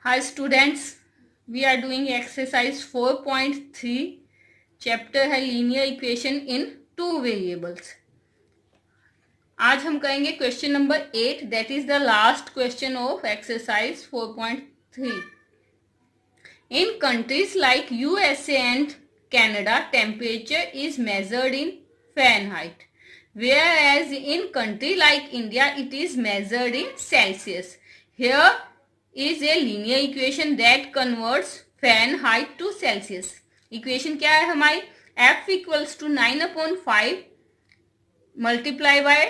Hi students, we are doing exercise 4.3. Chapter है linear equation in two variables. आज हम करेंगे question number 8, that is the last question of exercise 4.3. In countries like USA and Canada, temperature is measured in Fahrenheit, whereas in country like India, it is measured in Celsius. Here is a linear equation that converts Fahrenheit to Celsius. Equation क्या है हमारी? F equals to 9/5 multiply by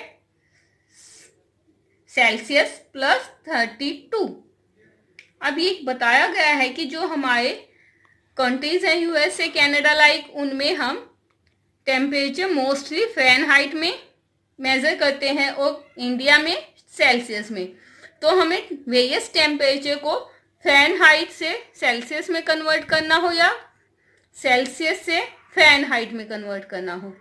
Celsius plus 32. अब ये बताया गया है कि जो हमारे कंट्रीज हैं यूएसए कनाडा लाइक, उनमें हम टेम्परेचर मोस्टली फ़ारेनहाइट में मेज़र करते हैं और इंडिया में सेल्सियस में. तो हमें वेरियस टेम्परेचर को फ़ारेनहाइट से सेल्सियस में कन्वर्ट करना हो या सेल्सियस से फ़ारेनहाइट में कन्वर्ट करना हो,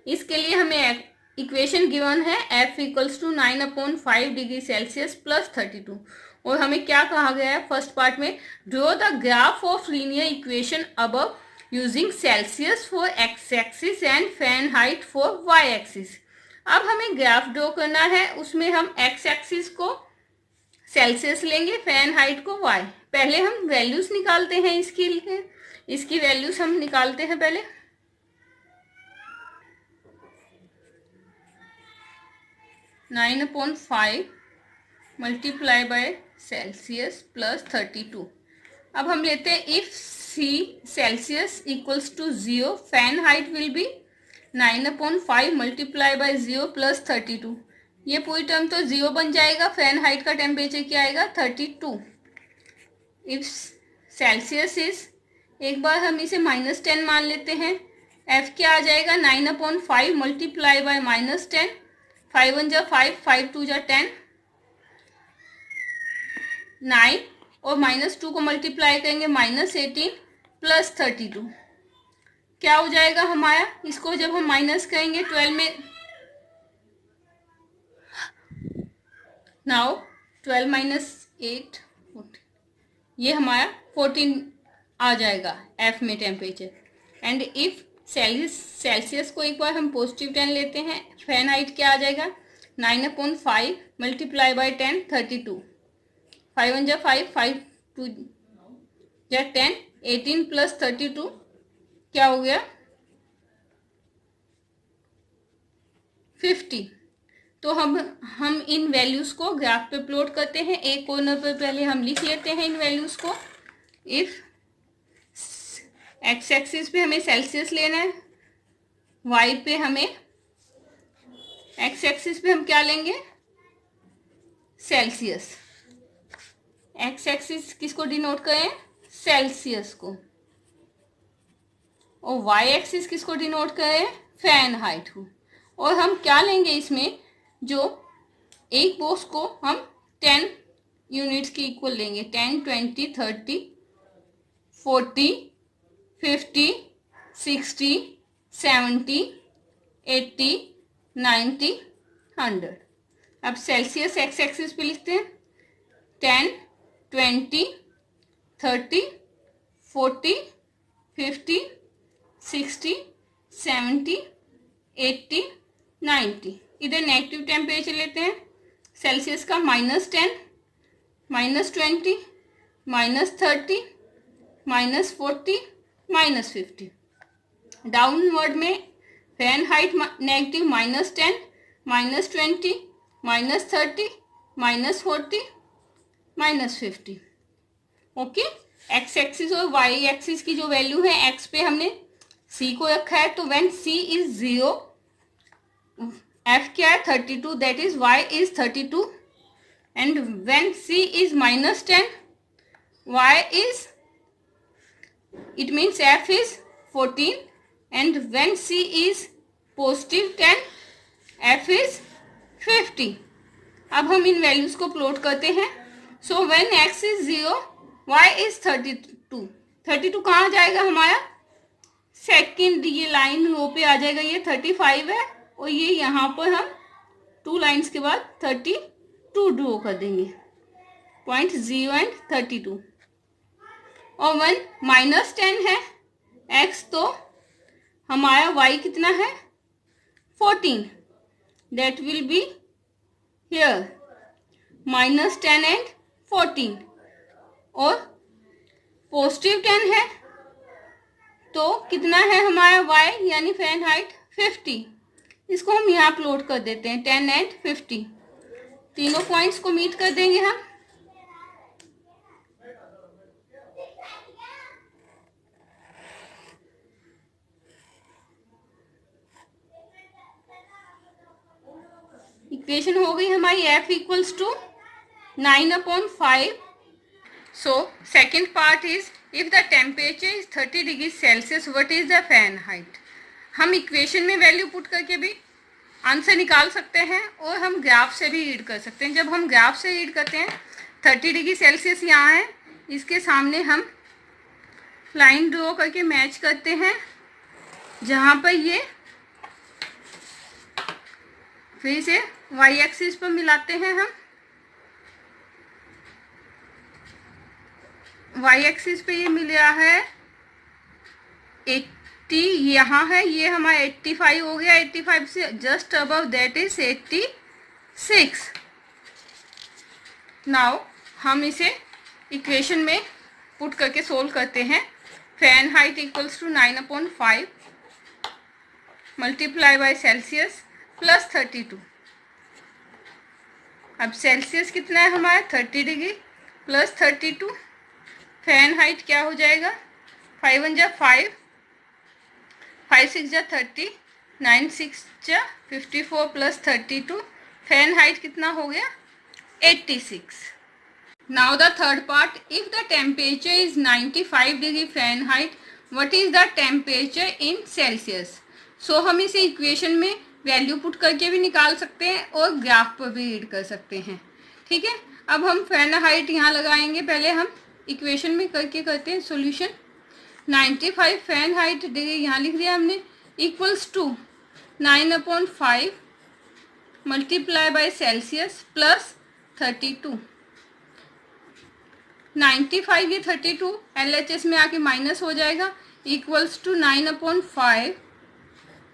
इसके लिए हमें इक्वेशन गिवन है F equals to 9/5 degree Celsius plus 32. और हमें क्या कहा गया है फर्स्ट पार्ट में? Draw the graph of linear equation above using Celsius for x axis and Fahrenheit for y axis. अब हमें ग्राफ ड्रॉ करना है, उसमें हम एक्स एक्सिस को सेल्सियस लेंगे, फ़ारेनहाइट को वाई. पहले हम वैल्यूज निकालते हैं इसके लिए. इसकी वैल्यूज हम निकालते हैं पहले. Nine upon 5 multiply by Celsius plus 32. अब हम लेते हैं if C Celsius equals to 0, Fahrenheit will be 9/5 multiply by 0 plus 32. ये पूरी टर्म तो 0 बन जाएगा. फ़ारेनहाइट का टेम्परेचर क्या आएगा? 32. इफ सेल्सियस इज, एक बार हम इसे -10 मान लेते हैं. एफ क्या आ जाएगा? 9/5 मल्टीप्लाई बाय -10. 5 1 जा 5, 5 2 जा 10, 9 और -2 को मल्टीप्लाई करेंगे -18 प्लस 32. क्या हो जाएगा हमारा? इसको जब हम माइनस करेंगे 12 में, नाउ 12 - 8 14, ये हमारा 14 आ जाएगा एफ में टेम्परेचर. एंड इफ सेल्सियस को एक बार हम पॉजिटिव 10 लेते हैं, फ़ारेनहाइट क्या आ जाएगा? 9/5 मल्टीप्लाई बाय 10 32. 5 1 जा 5, 5 2 जा 10, 18 प्लस 32 क्या हो गया? 50. तो हम इन वैल्यूज को ग्राफ पे प्लॉट करते हैं. एक कॉर्नर पे पहले हम लिख लेते हैं इन वैल्यूज को. इफ एक्स एक्सिस पे हमें सेल्सियस लेना है, वाई पे हमें, एक्स एक्सिस पे हम क्या लेंगे? सेल्सियस. एक्स एक्सिस किसको डिनोट करें? सेल्सियस को. और वाई एक्सिस किसको डिनोट करें? फ़ारेनहाइट को. और हम क्या लेंगे इसमें? जो एक बॉक्स को हम 10 यूनिट्स की इक्वल लेंगे. 10 20 30 40 50 60 70 80 90 100. अब सेल्सियस एक्स एक्सिस पे लिखते हैं. 10 20 30 40 50 60 70 80 90. इधर नेगेटिव टेम्परेचर लेते हैं सेल्सियस का. -10 -20 -30 -40 -50. डाउनवर्ड में Fahrenheit negative -10 -20 -30 -40 -50. Okay. X axis और वाई एक्सिस की जो वैल्यू है, एक्स पे हमने सी को रखा है, तो व्हेन सी इज 0, एफ क्या है? 32, that is Y is 32. And when C is -10, Y is, it means f is 14, and when c is positive 10, f is 50. अब हम इन वैल्यूज को प्लॉट करते हैं. So when x is 0, y is 32. 32 कहाँ जाएगा हमारा? सेकेंड ये लाइन रो पे आ जाएगा. ये 35 है और ये यहाँ पर हम 2 लाइन्स के बाद 32 ड्रॉ कर देंगे. 0.0 एंड 32 और 1 -10 है x, तो हमारा y कितना है 14, that will be here -10 and 14 और +10 है तो कितना है हमारा y यानी फ़ारेनहाइट 50। इसको हम यहाँ प्लॉट कर देते हैं 10 एंड 50, तीनों पॉइंट्स को मीट कर देंगे हम। इक्वेशन हो गई हमारी f equals to 9/5। So second part is if the temperature is 30 degree Celsius what is the Fahrenheit. हम इक्वेशन में वैल्यू पुट करके भी आंसर निकाल सकते हैं और हम ग्राफ से भी रीड कर सकते हैं। जब हम ग्राफ से रीड करते हैं 30 डिग्री सेल्सियस यहाँ है, इसके सामने हम लाइन ड्रॉ करके मैच करते हैं जहाँ पर ये, फिर इसे वाई एक्सिस पर मिलाते हैं हम। वाई एक्सिस पे ये मिला है 80, यहाँ है ये हमारा 85 हो गया, 85 से just above that is 86। Now हम इसे इक्वेशन में पुट करके सोल्व करते हैं। Fahrenheit equals to 9/5 multiply by Celsius plus 32। अब सेल्सियस कितना है हमारा 30 डिग्री प्लस 32, फ़ारेनहाइट क्या हो जाएगा 5 1 जा 5, 5 6 जा 30, 9 6 जा 54 प्लस 32, फ़ारेनहाइट कितना हो गया 86। Now the third part, if the temperature is 95 degree Fahrenheit what is the temperature in Celsius. So हम इसे इक्वेशन में वैल्यू पुट करके भी निकाल सकते हैं और ग्राफ पर भी रीड कर सकते हैं। ठीक है, अब हम फ़ारेनहाइट यहाँ लगाएंगे, पहले हम इक्वेशन में करके करते हैं सॉल्यूशन। 95 फ़ारेनहाइट डिग्री यहाँ लिख दिया हमने equals to 9/5 multiply by Celsius plus 32। 95 ये 32 LHS में आके माइनस हो जाएगा, equals to 9/5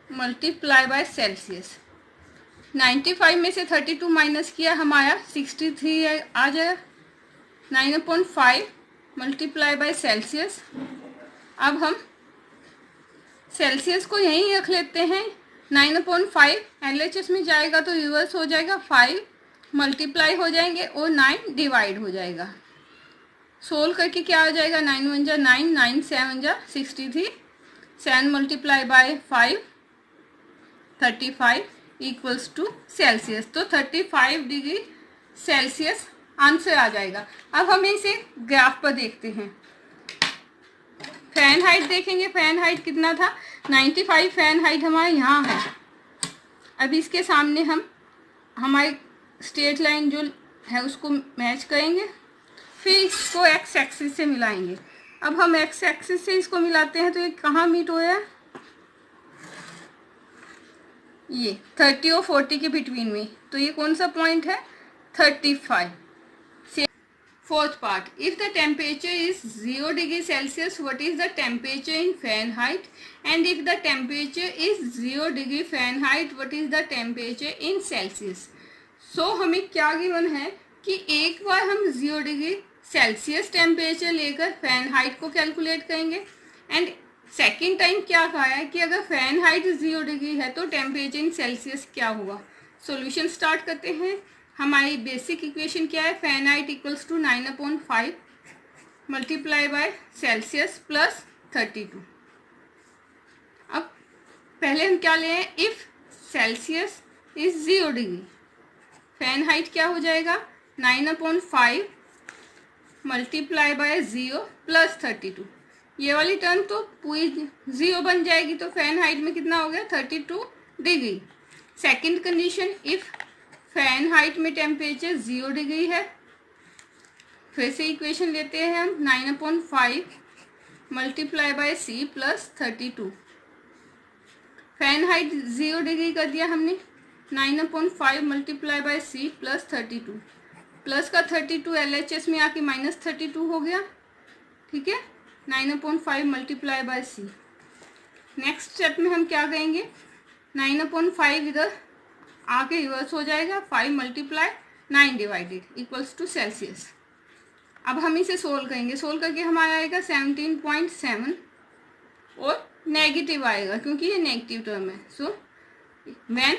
multiply by Celsius. 95 में से 32 माइनस किया हमारा 63 आ जाएगा, 9/5 मल्टीप्लाई बाय सेल्सियस। अब हम सेल्सियस को यहीं रख लेते हैं, 9/5 LHS में जाएगा तो रिवर्स हो जाएगा, 5 मल्टीप्लाई हो जाएंगे और 9 डिवाइड हो जाएगा। सोल्व करके क्या हो जाएगा 9 1 जा 9, 9 7 जा 63, 7 multiply by 5 35 equals to Celsius. तो 35 डिग्री सेल्सियस आंसर आ जाएगा। अब हम इसे ग्राफ पर देखते हैं। फ़ारेनहाइट देखेंगे, फ़ारेनहाइट कितना था 95 फ़ारेनहाइट हमारे यहाँ है। अब इसके सामने हम हमारी स्ट्रेट लाइन जो है उसको मैच करेंगे, फिर इसको एक्स एक्सिस से मिलाएंगे। अब हम एक्स एक्सिस से इसको मिलाते हैं तो ये कहाँ मीट हो रहा है, ये 30 और 40 के बिटवीन में, तो ये कौन सा पॉइंट है 35। Fourth part, if the temperature is 0 degree Celsius what is the temperature in Fahrenheit and if the temperature is 0 degree Fahrenheit what is the temperature in Celsius. So हमें क्या गिवन है कि एक बार हम 0 डिग्री सेल्सियस टेम्परेचर लेकर Fahrenheit को calculate करेंगे एंड सेकेंड टाइम क्या कहा है कि अगर फ़ारेनहाइट 0 डिग्री है तो टेम्परेचर इन सेल्सियस क्या होगा। सॉल्यूशन स्टार्ट करते हैं। हमारी बेसिक इक्वेशन क्या है, Fahrenheit equals to 9/5 multiply by Celsius plus 32। अब पहले हम क्या ले हैं, if Celsius is 0 degree, Fahrenheit क्या हो जाएगा 9/5 मल्टीप्लाई बाय 0 प्लस 32। ये वाली टर्म तो पूरी 0 बन जाएगी, तो फ़ारेनहाइट में कितना हो गया 32 degree. Second condition, if Fahrenheit में टेम्परेचर 0 डिग्री है, फिर से इक्वेशन लेते हैं हम 9/5 multiply bye C plus 32। Fahrenheit 0 degree कर दिया हमने, 9/5 multiply bye C plus 32। Plus का 32 LHS में आके -32 हो गया, ठीक है। 9/5 multiply by C. Next step में हम क्या करेंगे, 9/5 इधर आके रिवर्स हो जाएगा, 5 multiply 9 divided equals to Celsius. अब हम इसे सोल्व करेंगे, सोल्व करके हमारा आएगा 17.7 और नेगेटिव आएगा क्योंकि ये नेगेटिव टर्म है। So when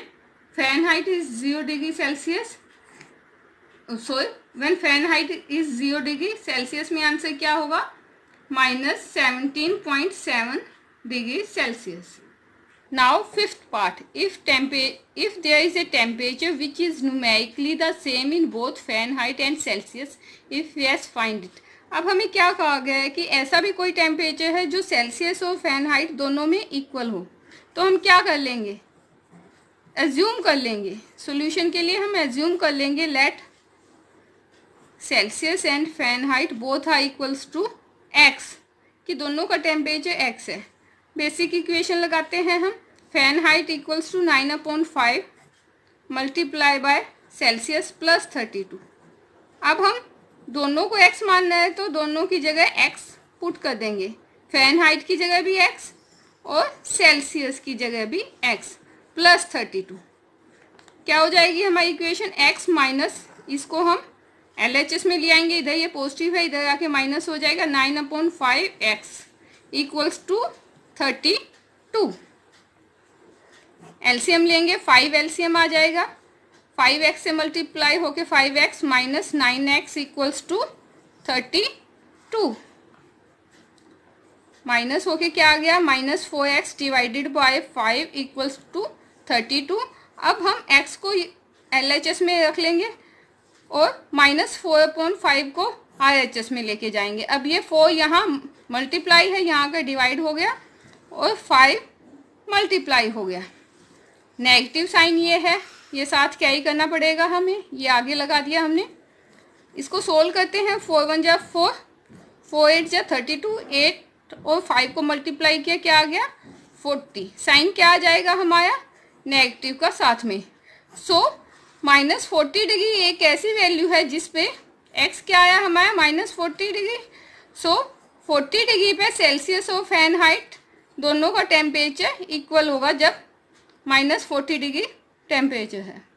Fahrenheit is 0 degree Celsius, when Fahrenheit is 0 degree Celsius में आंसर क्या होगा, -17.7 degree Celsius. Now fifth part, if there is a temperature which is numerically the same in both Fahrenheit and Celsius, if yes find it। अब हमें क्या कहा गया है कि ऐसा भी कोई टेम्परेचर है जो सेल्सियस और फ़ारेनहाइट दोनों में इक्वल हो, तो हम क्या कर लेंगे, एज्यूम कर लेंगे। सॉल्यूशन के लिए हम एज्यूम कर लेंगे let Celsius and Fahrenheit both are equals to X, कि दोनों का टेम्परेचर एक्स है। बेसिक इक्वेशन लगाते हैं हम, Fahrenheit equals to 9/5 multiply by Celsius plus 32। अब हम दोनों को x मानना है तो दोनों की जगह x पुट कर देंगे, फ़ारेनहाइट की जगह भी x और सेल्सियस की जगह भी x प्लस 32। क्या हो जाएगी हमारी इक्वेशन, x माइनस, इसको हम LHS में ले आएंगे, इधर ये पॉजिटिव है, इधर आके माइनस हो जाएगा, 9/5x इक्वल्स टू 32। एलसीएम लेंगे, 5 एलसीएम आ जाएगा, 5x से मल्टीप्लाई होके 5x minus 9x equals to 32, minus होके क्या आ गया, -4x divided by 5 equals to 32। अब हम x को LHS में रख लेंगे और -4/5 को RHS में लेके जाएंगे। अब ये 4 यहाँ मल्टीप्लाई है, यहाँ का डिवाइड हो गया और 5 मल्टीप्लाई हो गया। नेगेटिव साइन ये है, ये साथ कैरी करना पड़ेगा हमें, ये आगे लगा दिया हमने। इसको सोल्व करते हैं, 4 1 जा 4, 4 8 जा 32, 8 और 5 को मल्टीप्लाई किया, क्या आ गया 40। साइन क्या आ जाएगा हमारा, नेगेटिव का साथ में। सो -40 डिग्री एक ऐसी वैल्यू है जिस पे x क्या आया हमारा, -40 डिग्री। सो 40 डिग्री पे सेल्सियस और फ़ारेनहाइट दोनों का टेम्परेचर इक्वल होगा जब -40 डिग्री टेम्परेचर है।